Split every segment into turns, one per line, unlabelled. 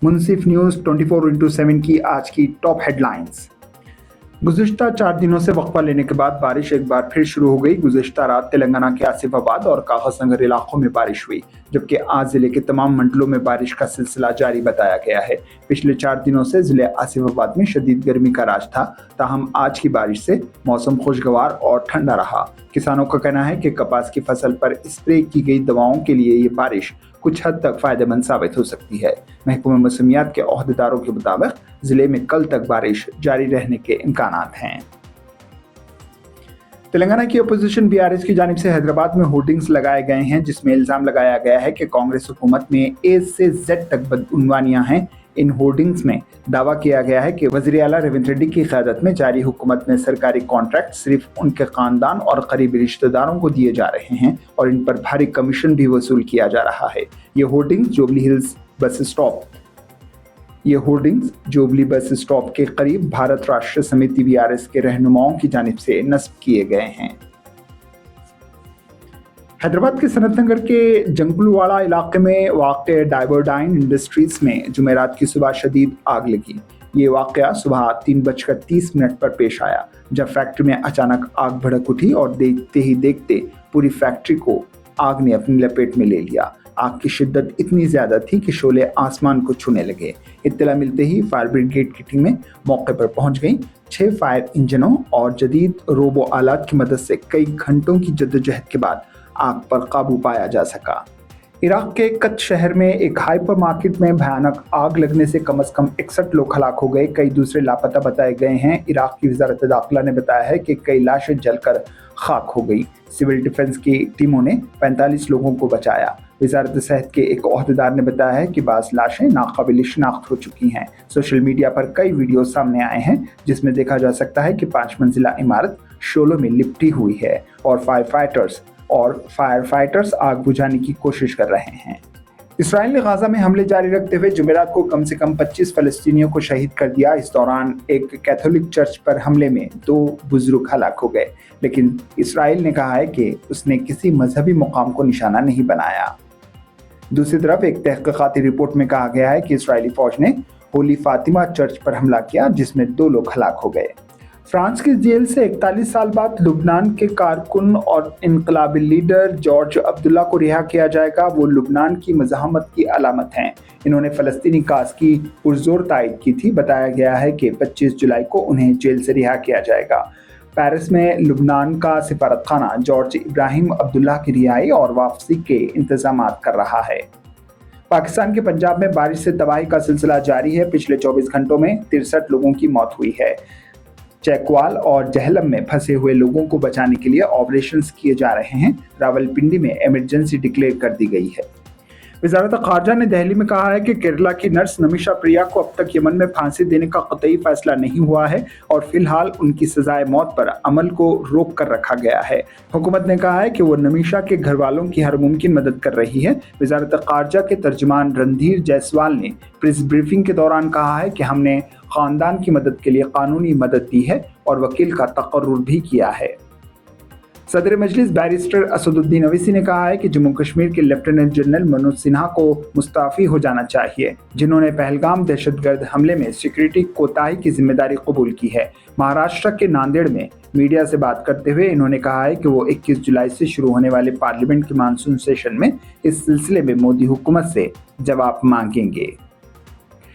मुंसिफ news 24/7 की आज की टॉप हेडलाइंस। गुज़िश्ता 4 दिनों से वक्फा लेने के बाद बारिश एक बार फिर शुरू हो गई। गुज़िश्ता रात तेलंगाना के आसिफाबाद और कागजनगर इलाकों में बारिश हुई, जबकि आज जिले के तमाम मंडलों में बारिश का सिलसिला जारी बताया गया है। पिछले 4 दिनों से जिले आसिफाबाद में शदीद गर्मी का राज था, ताहम आज की बारिश से मौसम खुशगवार और ठंडा रहा। किसानों का कहना है कि कपास की फसल पर स्प्रे की गई दवाओं के लिए ये बारिश कुछ हद तक फायदेमंद साबित हो सकती है। महकमा मौसमियात के ओहदेदारों के मुताबिक जिले में कल तक बारिश जारी रहने के इम्कानात हैं। तेलंगाना की अपोजिशन बीआरएस की जानिब से हैदराबाद में होर्डिंग्स लगाए गए हैं, जिसमें इल्जाम लगाया गया है कि कांग्रेस हुकूमत में ए से जेड तक बदउनवानियां हैं। इन होर्डिंग्स में दावा किया गया है कि वज़ीर आला रेवंत रेड्डी की क़यादत में जारी हुकूमत में सरकारी कॉन्ट्रैक्ट सिर्फ उनके खानदान और करीबी रिश्तेदारों को दिए जा रहे हैं और इन पर भारी कमीशन भी वसूल किया जा रहा है। ये होर्डिंग्स जुबली बस स्टॉप के करीब भारत राष्ट्र समिति बीआरएस के रहनुमाओं की जानिब से नस्ब किए गए हैं। हैदराबाद के सनत नगर के जंगलवाड़ा इलाके में वाक़ डाइवर्डाइन इंडस्ट्रीज में जुमेरात की सुबह शदीद आग लगी। ये वाक़या सुबह 3:30 पर पेश आया, जब फैक्ट्री में अचानक आग भड़क उठी और देखते ही देखते पूरी फैक्ट्री को आग ने अपनी लपेट में ले लिया। आग की शिद्दत इतनी ज़्यादा थी कि शोले आसमान को छूने लगे। इत्तला मिलते ही फायर ब्रिगेड की टीमें मौके पर पहुंच गईं। 6 फायर इंजनों और जदीद रोबो आलात की मदद से कई घंटों की जद्दोजहद के बाद आग पर काबू पाया जा सका। इराक के कच शहर में एक हाइपर मार्केट में भयानक आग लगने से कम 61 लोग हलाक हो गए, कई दूसरे लापता बताए गए हैं। इराक की वज़ारत दाखिला ने बताया है कि कई लाशें जलकर खाक हो गई। सिविल डिफेंस की टीमों ने 45 लोगों को बचाया। वज़ारत सेहत के एक ओहदेदार ने बताया है कि बाज़ लाशें नाकाबिल शिनाख्त हो चुकी हैं। सोशल मीडिया पर कई वीडियो सामने आए हैं जिसमें देखा जा सकता है कि 5 मंजिला इमारत शोलों में लिपटी हुई है और फायर फाइटर्स आग बुझाने की कोशिश कर रहे हैं। इसराइल ने गाजा में हमले जारी रखते हुए जुमेरात को कम से कम 25 फ़लस्तीनियों को शहीद कर दिया। इस दौरान एक कैथोलिक चर्च पर हमले में 2 बुजुर्ग हलाक हो गए, लेकिन इसराइल ने कहा है कि उसने किसी मजहबी मुकाम को निशाना नहीं बनाया। दूसरी तरफ एक तहकीकाती रिपोर्ट में कहा गया है कि इसराइली फौज ने होली फातिमा चर्च पर हमला किया, जिसमें 2 लोग हलाक हो गए। फ्रांस की जेल से 41 साल बाद लुबनान के कारकुन और इनकलाबी लीडर जॉर्ज अब्दुल्ला को रिहा किया जाएगा। वो लुबनान की मज़ाहमत की अलामत हैं। इन्होंने फ़लस्तीनी काज की पुरजोर तायद की थी। बताया गया है कि 25 जुलाई को उन्हें जेल से रिहा किया जाएगा। पेरिस में लुबनान का सिफारतखाना जॉर्ज इब्राहिम अब्दुल्ला की रिहाई और वापसी के इंतजाम कर रहा है। पाकिस्तान के पंजाब में बारिश से तबाही का सिलसिला जारी है। पिछले 24 घंटों में 63 लोगों की मौत हुई है। चैकवाल और जहलम में फंसे हुए लोगों को बचाने के लिए ऑपरेशंस किए जा रहे हैं। रावलपिंडी में इमरजेंसी डिक्लेयर कर दी गई है। वज़ारत ख़ारजा ने दिल्ली में कहा है कि केरला की नर्स नमिशा प्रिया को अब तक यमन में फांसी देने का क़तई फैसला नहीं हुआ है और फिलहाल उनकी सजाए मौत पर अमल को रोक कर रखा गया है। हुकूमत ने कहा है कि वो नमिशा के घर वालों की हर मुमकिन मदद कर रही है। वज़ारत ख़ारजा के तर्जुमान रणधीर जायसवाल ने प्रेस ब्रीफिंग के दौरान कहा है कि हमने ख़ानदान की मदद के लिए कानूनी मदद दी है और वकील का तकर्रुर भी किया है। सदर मजलिस बैरिस्टर असदुद्दीन अवैसी ने कहा है कि जम्मू कश्मीर के लेफ्टिनेंट जनरल मनोज सिन्हा को मुस्ताफ़ी हो जाना चाहिए, जिन्होंने पहलगाम दहशतगर्द हमले में सिक्योरिटी कोताही की जिम्मेदारी कबूल की है। महाराष्ट्र के नांदेड़ में मीडिया से बात करते हुए इन्होंने कहा है कि वो 21 जुलाई से शुरू होने वाले पार्लियामेंट के मानसून सेशन में इस सिलसिले में मोदी हुकूमत से जवाब मांगेंगे।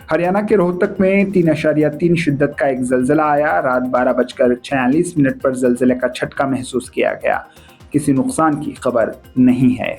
हरियाणा के रोहतक में 3.3 शिद्दत का एक ज़लज़ला आया। रात 12:46 पर ज़लज़ले का झटका महसूस किया गया। किसी नुकसान की खबर नहीं है।